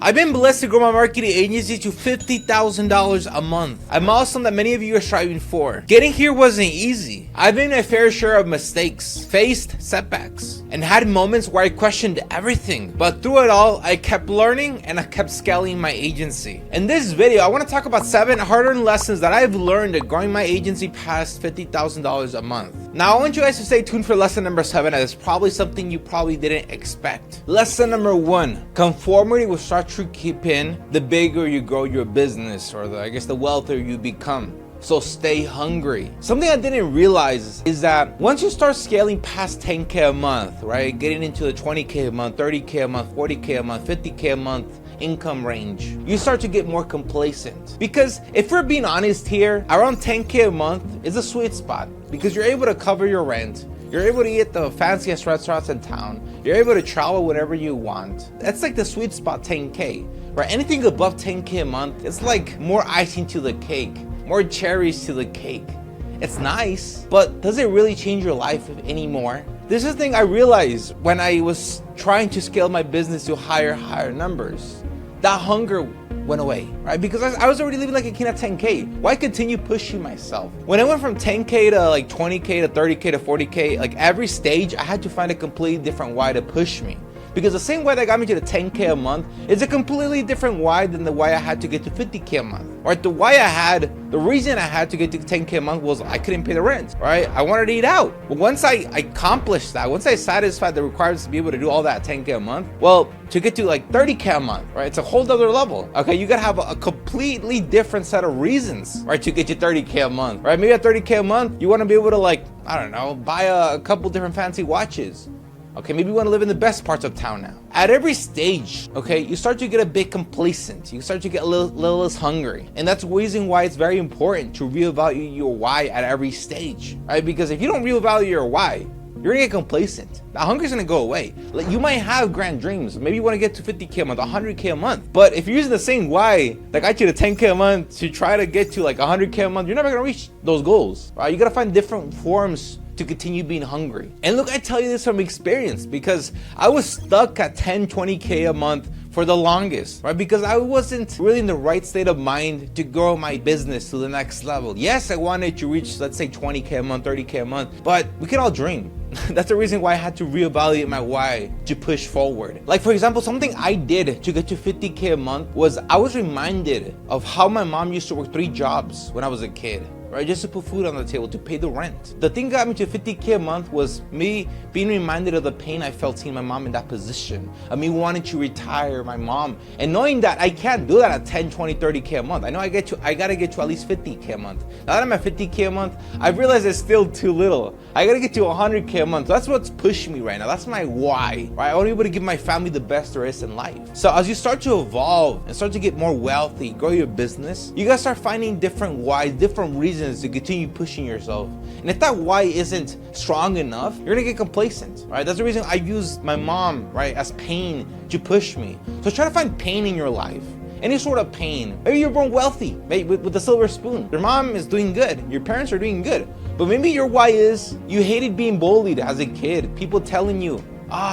I've been blessed to grow my marketing agency to $50,000 a month, a milestone that many of you are striving for. Getting here wasn't easy. I've made my fair share of mistakes, faced setbacks, and had moments where I questioned everything. But through it all, I kept learning and I kept scaling my agency. In this video, I want to talk about 7 hard-earned lessons that I've learned at growing my agency past $50,000 a month. Now, I want you guys to stay tuned for lesson number 7, as it's probably something you probably didn't expect. Lesson number 1, conformity will start to keep in the bigger you grow your business, or the wealthier you become. So stay hungry. Something I didn't realize is that once you start scaling past 10K a month, right? Getting into the 20K a month, 30K a month, 40K a month, 50K a month income range, you start to get more complacent. Because if we're being honest here, around 10K a month is a sweet spot, because you're able to cover your rent. You're able to eat the fanciest restaurants in town. You're able to travel whenever you want. That's like the sweet spot, 10K, right? Anything above 10K a month, it's like more icing to the cake, more cherries to the cake. It's nice, but does it really change your life anymore? This is the thing I realized when I was trying to scale my business to higher numbers. That hunger went away, right? Because I was already living like a king at 10K. Why continue pushing myself? When I went from 10K to like 20K to 30K to 40K, like every stage, I had to find a completely different why to push me. Because the same why that got me to the 10K a month is a completely different why than the why I had to get to 50K a month. Right? The reason I had to get to 10K a month was I couldn't pay the rent, right? I wanted to eat out. But once I accomplished that, once I satisfied the requirements to be able to do all that 10K a month, well, to get to like 30K a month, right? It's a whole other level. Okay, you gotta have a completely different set of reasons, right, to get you 30K a month, right? Maybe at 30K a month, you wanna be able to, like, I don't know, buy a couple different fancy watches. Okay, maybe you want to live in the best parts of town now. At every stage, okay, you start to get a bit complacent. You start to get a little less hungry. And that's the reason why it's very important to reevaluate your why at every stage, right? Because if you don't reevaluate your why, you're gonna get complacent. The hunger's gonna go away. Like, you might have grand dreams. Maybe you wanna get to 50K a month, 100K a month. But if you're using the same why that got you to 10K a month to try to get to like 100K a month, you're never gonna reach those goals, right? You gotta find different forms to continue being hungry. And look, I tell you this from experience, because I was stuck at 10, 20K a month for the longest, right? Because I wasn't really in the right state of mind to grow my business to the next level. Yes, I wanted to reach, let's say 20K a month, 30K a month, but we can all dream. That's the reason why I had to reevaluate my why to push forward. Like, for example, something I did to get to 50K a month was I was reminded of how my mom used to work 3 jobs when I was a kid, right? Just to put food on the table, to pay the rent. The thing that got me to 50K a month was me being reminded of the pain I felt seeing my mom in that position, of me wanting to retire my mom, and knowing that I can't do that at 10, 20, 30K a month. I know I gotta get to at least 50K a month. Now that I'm at 50K a month, I realize it's still too little. I gotta get to 100K a month. That's what's pushing me right now. That's my why, right? I want to be able to give my family the best there is in life. So as you start to evolve and start to get more wealthy, grow your business, you gotta start finding different whys, different reasons to continue pushing yourself. And if that why isn't strong enough, you're gonna get complacent, right? That's the reason I use my mom, right, as pain to push me. So try to find pain in your life. Any sort of pain. Maybe you're born wealthy, maybe with a silver spoon. Your mom is doing good. Your parents are doing good. But maybe your why is you hated being bullied as a kid. People telling you,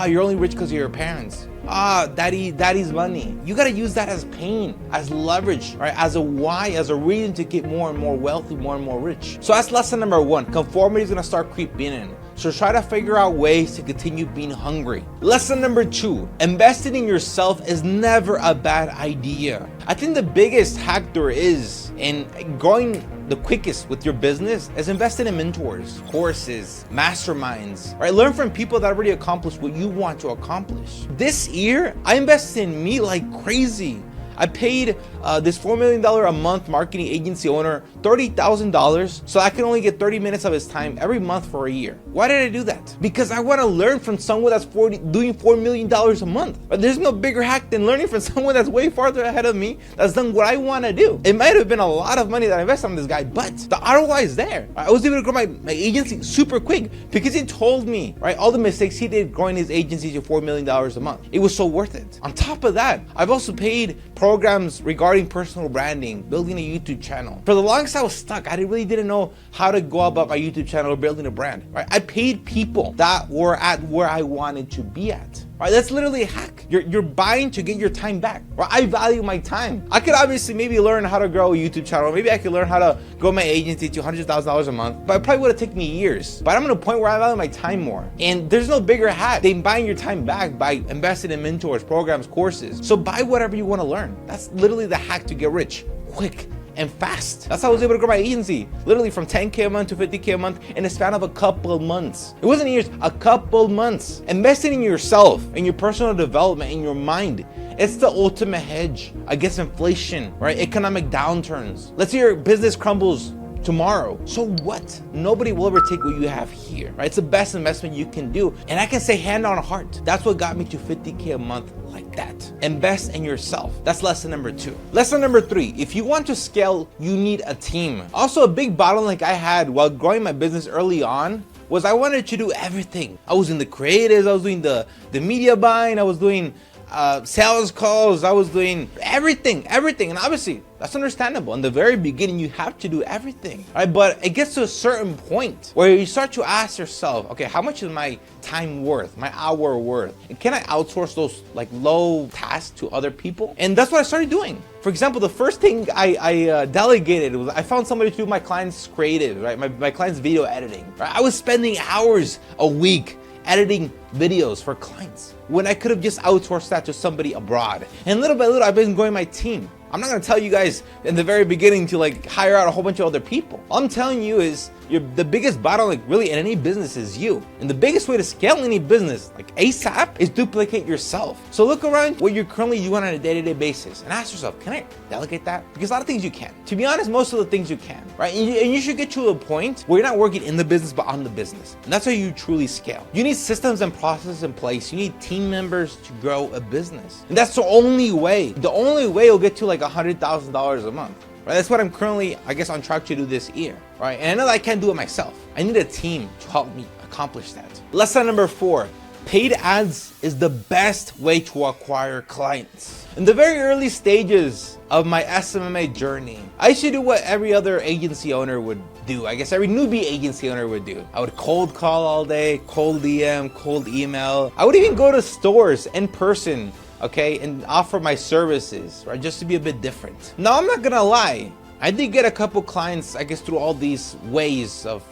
you're only rich because of your parents. Daddy's money. You gotta use that as pain, as leverage, right? As a why, as a reason to get more and more wealthy, more and more rich. So that's lesson number 1. Conformity is gonna start creeping in. So try to figure out ways to continue being hungry. Lesson number 2, investing in yourself is never a bad idea. I think the biggest hack there is in growing the quickest with your business is investing in mentors, courses, masterminds, right? Learn from people that already accomplished what you want to accomplish. This year, I invested in me like crazy. I paid this $4 million a month marketing agency owner $30,000 so I can only get 30 minutes of his time every month for a year. Why did I do that? Because I want to learn from someone that's doing $4 million a month. But there's no bigger hack than learning from someone that's way farther ahead of me, that's done what I want to do. It might have been a lot of money that I invested on this guy, but the ROI is there. I was able to grow my agency super quick because he told me, right, all the mistakes he did growing his agency to $4 million a month. It was so worth it. On top of that, I've also paid programs regarding personal branding, building a YouTube channel. For the longest I was stuck. I really didn't know how to go about my YouTube channel or building a brand, right? I paid people that were at where I wanted to be at. Right? That's literally a hack. You're buying to get your time back. Or I value my time. I could obviously maybe learn how to grow a YouTube channel. Maybe I could learn how to grow my agency to $100,000 a month, but it probably would have taken me years. But I'm at a point where I value my time more. And there's no bigger hack than buying your time back by investing in mentors, programs, courses. So buy whatever you want to learn. That's literally the hack to get rich quick and fast. That's how I was able to grow my agency, literally from 10K a month to 50K a month in a span of a couple of months. It wasn't years, a couple months. Investing in yourself, in your personal development, in your mind, it's the ultimate hedge against inflation, right? Economic downturns. Let's say your business crumbles tomorrow. So what? Nobody will ever take what you have here, right? It's the best investment you can do. And I can say hand on heart, that's what got me to 50K a month like that. Invest in yourself. That's lesson number 2. Lesson number 3, if you want to scale, you need a team. Also, a big bottleneck I had while growing my business early on was I wanted to do everything. I was in the creatives, I was doing the media buying, I was doing sales calls, I was doing everything. And obviously that's understandable. In the very beginning, you have to do everything, right? But it gets to a certain point where you start to ask yourself, okay, how much is my time worth, my hour worth? And can I outsource those like low tasks to other people? And that's what I started doing. For example, the first thing I delegated was I found somebody to do my client's creative, right? My client's video editing, right? I was spending hours a week editing videos for clients when I could have just outsourced that to somebody abroad. And little by little, I've been growing my team. I'm not gonna tell you guys in the very beginning to like hire out a whole bunch of other people. All I'm telling you is the biggest bottleneck really in any business is you. And the biggest way to scale any business, like ASAP, is duplicate yourself. So look around what you're currently doing on a day-to-day basis and ask yourself, can I delegate that? Because a lot of things you can. To be honest, most of the things you can, right? And you should get to a point where you're not working in the business, but on the business. And that's how you truly scale. You need systems and processes in place. You need team members to grow a business. And that's the only way. The only way you'll get to like $100,000 a month. Right, that's what I'm currently, I guess, on track to do this year, right? And I know that I can't do it myself. I need a team to help me accomplish that. Lesson number 4, paid ads is the best way to acquire clients. In the very early stages of my SMMA journey, I used to do what every other agency owner would do. I guess every newbie agency owner would do. I would cold call all day, cold DM, cold email. I would even go to stores in person, okay, and offer my services, right, just to be a bit different. Now, I'm not gonna lie, I did get a couple clients, I guess, through all these ways of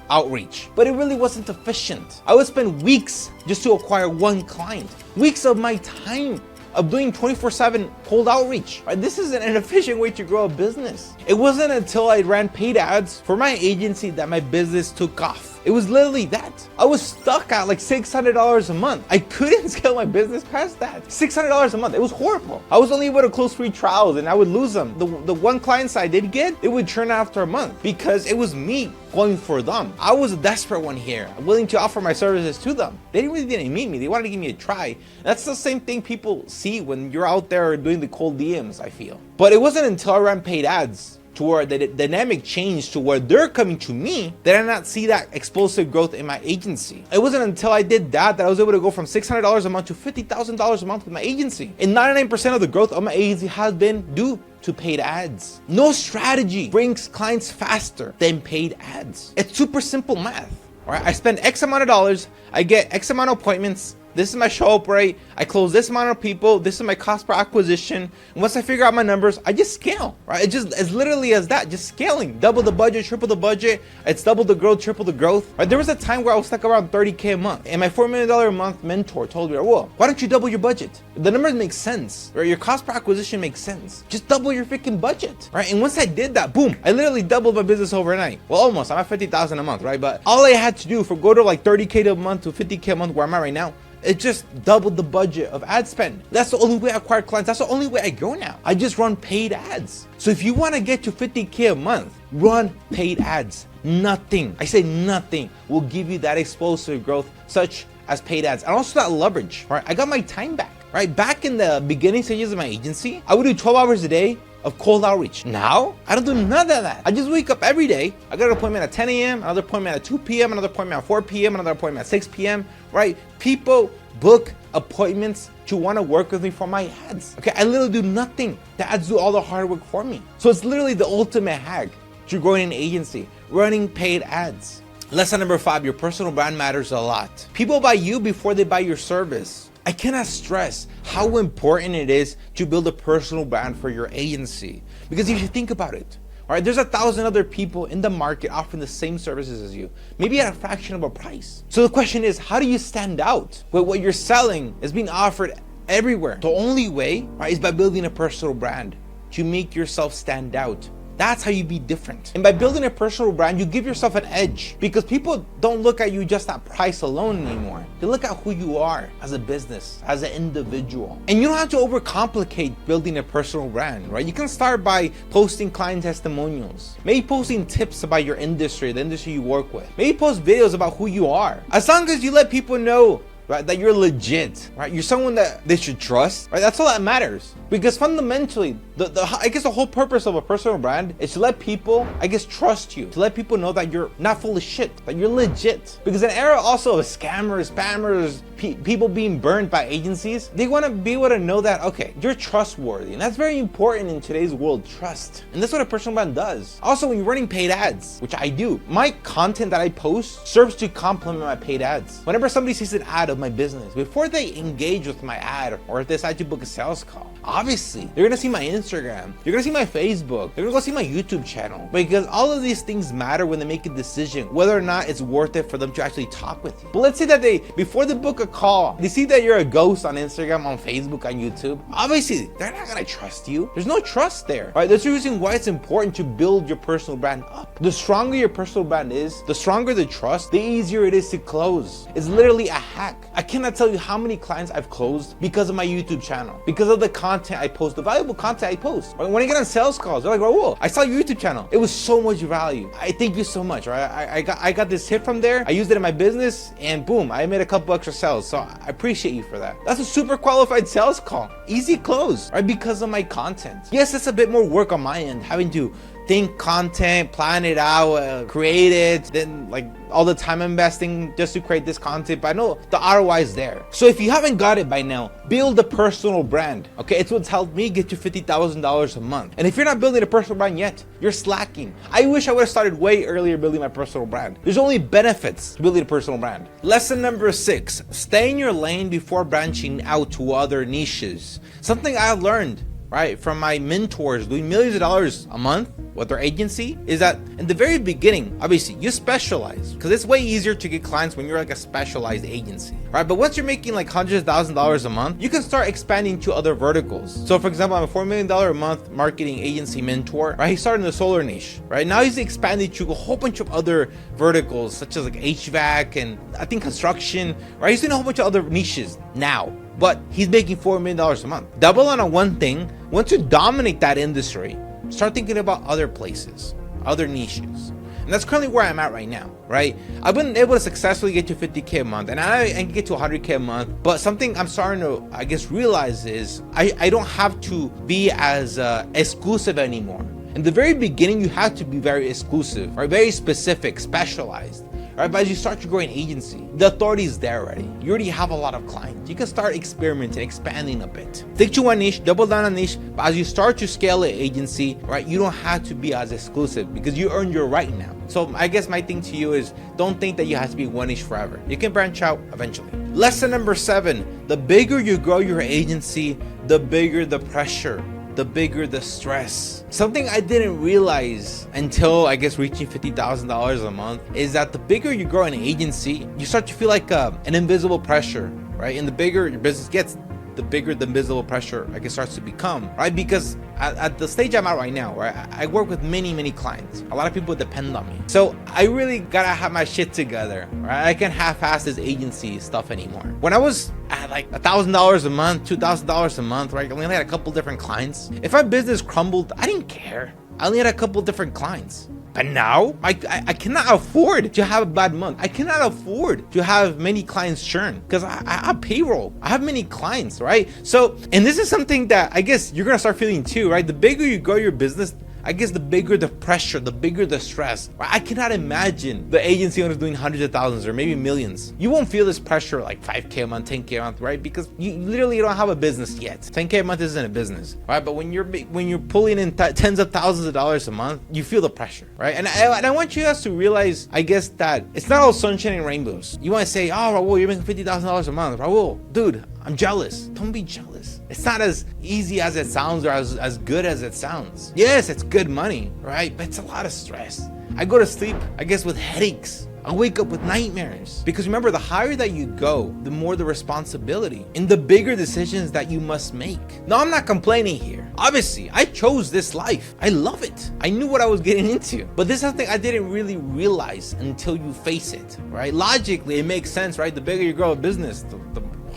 outreach, but it really wasn't efficient. I would spend weeks just to acquire one client, weeks of my time of doing 24/7 cold outreach. Right? This is an inefficient way to grow a business. It wasn't until I ran paid ads for my agency that my business took off. It was literally that. I was stuck at like $600 a month. I couldn't scale my business past that. $600 a month. It was horrible. I was only able to close free trials and I would lose them. The one clients I did get, it would churn after a month because it was me going for them. I was a desperate one here, willing to offer my services to them. They really didn't meet me. They wanted to give me a try. That's the same thing people see when you're out there doing the cold DMs, I feel. But it wasn't until I ran paid ads to where the dynamic changed to where they're coming to me that I not see that explosive growth in my agency. It wasn't until I did that I was able to go from $600 a month to $50,000 a month with my agency. And 99% of the growth of my agency has been due to paid ads. No strategy brings clients faster than paid ads. It's super simple math. All right, I spend X amount of dollars, I get X amount of appointments. This is my show up rate. I close this amount of people. This is my cost per acquisition. And once I figure out my numbers, I just scale, right? It's just as literally as that, just scaling. Double the budget, triple the budget. It's double the growth, triple the growth. Right? There was a time where I was stuck around 30K a month. And my $4 million a month mentor told me, well, why don't you double your budget? The numbers make sense, right? Your cost per acquisition makes sense. Just double your freaking budget, right? And once I did that, boom, I literally doubled my business overnight. Well, almost. I'm at 50,000 a month, right? But all I had to do for go to like 30K a month to 50K a month where I'm at right now, it just doubled the budget of ad spend. That's the only way I acquire clients. That's the only way I grow now. I just run paid ads. So if you want to get to 50K a month, run paid ads. Nothing, I say nothing, will give you that explosive growth such as paid ads. And also that leverage, right? I got my time back, right? Back in the beginning stages of my agency, I would do 12 hours a day of cold outreach. Now, I don't do none of that. I just wake up every day. I got an appointment at 10 a.m., another appointment at 2 p.m., another appointment at 4 p.m., another appointment at 6 p.m., right? People book appointments to want to work with me for my ads. Okay, I literally do nothing. The ads do all the hard work for me. So it's literally the ultimate hack to growing an agency, running paid ads. Lesson number 5, your personal brand matters a lot. People buy you before they buy your service. I cannot stress how important it is to build a personal brand for your agency. Because if you think about it, all right, there's 1,000 other people in the market offering the same services as you, maybe at a fraction of a price. So the question is, how do you stand out? Well, what you're selling is being offered everywhere. The only way, right, is by building a personal brand to make yourself stand out. That's how you be different. And by building a personal brand, you give yourself an edge, because people don't look at you just at price alone anymore. They look at who you are as a business, as an individual. And you don't have to overcomplicate building a personal brand, right? You can start by posting client testimonials, maybe posting tips about your industry, the industry you work with. Maybe post videos about who you are. As long as you let people know, right, that you're legit, right? You're someone that they should trust, right? That's all that matters. Because fundamentally, I guess the whole purpose of a personal brand is to let people, I guess, trust you, to let people know that you're not full of shit, that you're legit. Because an era also of scammers, spammers, people being burned by agencies, they want to be able to know that, okay, you're trustworthy. And that's very important in today's world, trust. And that's what a personal brand does. Also, when you're running paid ads, which I do, my content that I post serves to complement my paid ads. Whenever somebody sees an ad of my business, before they engage with my ad or if they decide to book a sales call, obviously they're gonna see my Instagram, you're gonna see my Facebook, they're gonna go see my YouTube channel, because all of these things matter when they make a decision whether or not it's worth it for them to actually talk with you. But let's say that before they book a call, they see that you're a ghost on Instagram, on Facebook, on YouTube. Obviously they're not gonna trust you. There's no trust there, right? That's the reason why it's important to build your personal brand up. The stronger your personal brand is, the stronger the trust, the easier it is to close. It's literally a hack. I cannot tell you how many clients I've closed because of my YouTube channel, because of the content I post, the valuable content I post. When I get on sales calls, they're like, Raul, I saw your YouTube channel. It was so much value. I thank you so much, right? I got this hit from there. I used it in my business and boom, I made a couple extra sales. So I appreciate you for that. That's a super qualified sales call. Easy close, right? Because of my content. Yes, it's a bit more work on my end, having to think content, plan it out, create it, then like all the time investing just to create this content. But I know the ROI is there. So if you haven't got it by now, build a personal brand. Okay, it's what's helped me get to $50,000 a month. And if you're not building a personal brand yet, you're slacking. I wish I would have started way earlier building my personal brand. There's only benefits to building a personal brand. Lesson number 6, stay in your lane before branching out to other niches. Something I learned, right, from my mentors doing millions of dollars a month with their agency is that in the very beginning, obviously you specialize, because it's way easier to get clients when you're like a specialized agency, right? But once you're making like hundreds of thousands of dollars a month, you can start expanding to other verticals. So for example, I'm a $4 million a month marketing agency mentor, right? He started in the solar niche, right? Now he's expanding to a whole bunch of other verticals, such as like HVAC and I think construction, right? He's doing a whole bunch of other niches now, but he's making $4 million a month. Double on one thing. Once you dominate that industry, start thinking about other places, other niches. And that's currently where I'm at right now, right? I've been able to successfully get to 50K a month, and I can get to 100K a month. But something I'm starting to, I guess, realize is I don't have to be as exclusive anymore. In the very beginning, you have to be very exclusive, right? Very specific, specialized. Right, but as you start to grow an agency, the authority is there already. You already have a lot of clients. You can start experimenting, expanding a bit. Stick to one niche, double down on niche, but as you start to scale an agency, right, you don't have to be as exclusive because you earned your right now. So I guess my thing to you is don't think that you have to be one niche forever. You can branch out eventually. Lesson number 7, the bigger you grow your agency, the bigger the pressure, the bigger the stress. Something I didn't realize until I guess reaching $50,000 a month is that the bigger you grow an agency, you start to feel like an invisible pressure, right? And the bigger your business gets, the bigger the invisible pressure I guess starts to become, right? Because at the stage I'm at right now, right, I work with many clients. A lot of people depend on me. So I really gotta have my shit together, right? I can't half-ass this agency stuff anymore. When I was at like $1,000 a month, $2,000 a month, right? I only had a couple different clients. If my business crumbled, I didn't care. I only had a couple different clients. But now, I cannot afford to have a bad month. I cannot afford to have many clients churn because I have payroll. I have many clients, right? So, and this is something that I guess you're going to start feeling too, right? The bigger you grow your business, I guess the bigger the pressure, the bigger the stress. I cannot imagine the agency owner doing hundreds of thousands or maybe millions. You won't feel this pressure like 5K a month, 10K a month, right? Because you literally don't have a business yet. 10K a month isn't a business, right? But when you're pulling in tens of thousands of dollars a month, you feel the pressure, right? And I want you guys to realize, I guess, that it's not all sunshine and rainbows. You want to say, oh, Raul, you're making $50,000 a month. Raul, dude, I'm jealous. Don't be jealous. It's not as easy as it sounds or as good as it sounds. Yes, it's good money, right? But it's a lot of stress. I go to sleep, I guess, with headaches. I wake up with nightmares. Because remember, the higher that you go, the more the responsibility and the bigger decisions that you must make. No, I'm not complaining here. Obviously, I chose this life. I love it. I knew what I was getting into. But this is something I didn't really realize until you face it, right? Logically, it makes sense, right? The bigger you grow a business, the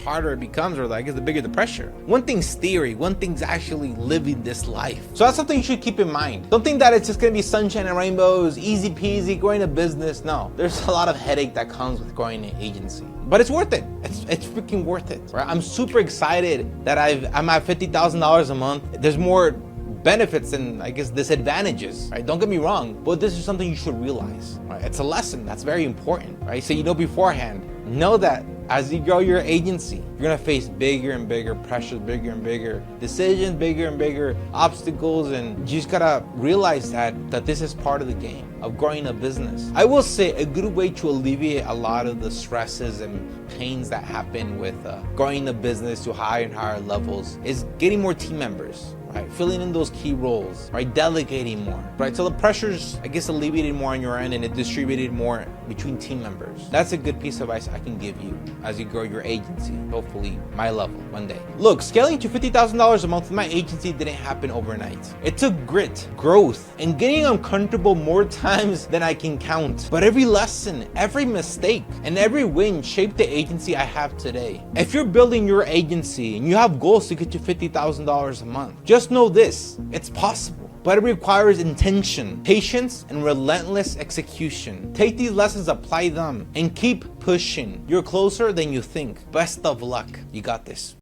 harder it becomes, or I guess the bigger the pressure. One thing's theory, one thing's actually living this life. So that's something you should keep in mind. Don't think that it's just gonna be sunshine and rainbows, easy peasy, growing a business. No, there's a lot of headache that comes with growing an agency. But it's worth it. It's freaking worth it, right? I'm super excited that I'm at $50,000 a month. There's more benefits and I guess disadvantages, right? Don't get me wrong, but this is something you should realize, right? It's a lesson that's very important, right? So you know beforehand, know that as you grow your agency, you're gonna face bigger and bigger pressures, bigger and bigger decisions, bigger and bigger obstacles, and you just gotta realize that this is part of the game of growing a business. I will say a good way to alleviate a lot of the stresses and pains that happen with growing a business to higher and higher levels is getting more team members. Right, filling in those key roles, right, delegating more, right, so the pressure's, I guess, alleviated more on your end and it distributed more between team members. That's a good piece of advice I can give you as you grow your agency, hopefully my level one day. Look, scaling to $50,000 a month with my agency didn't happen overnight. It took grit, growth, and getting uncomfortable more times than I can count. But every lesson, every mistake, and every win shaped the agency I have today. If you're building your agency and you have goals to get to $50,000 a month, just know this, it's possible, but it requires intention, patience, and relentless execution. Take these lessons, apply them, and keep pushing. You're closer than you think. Best of luck. You got this.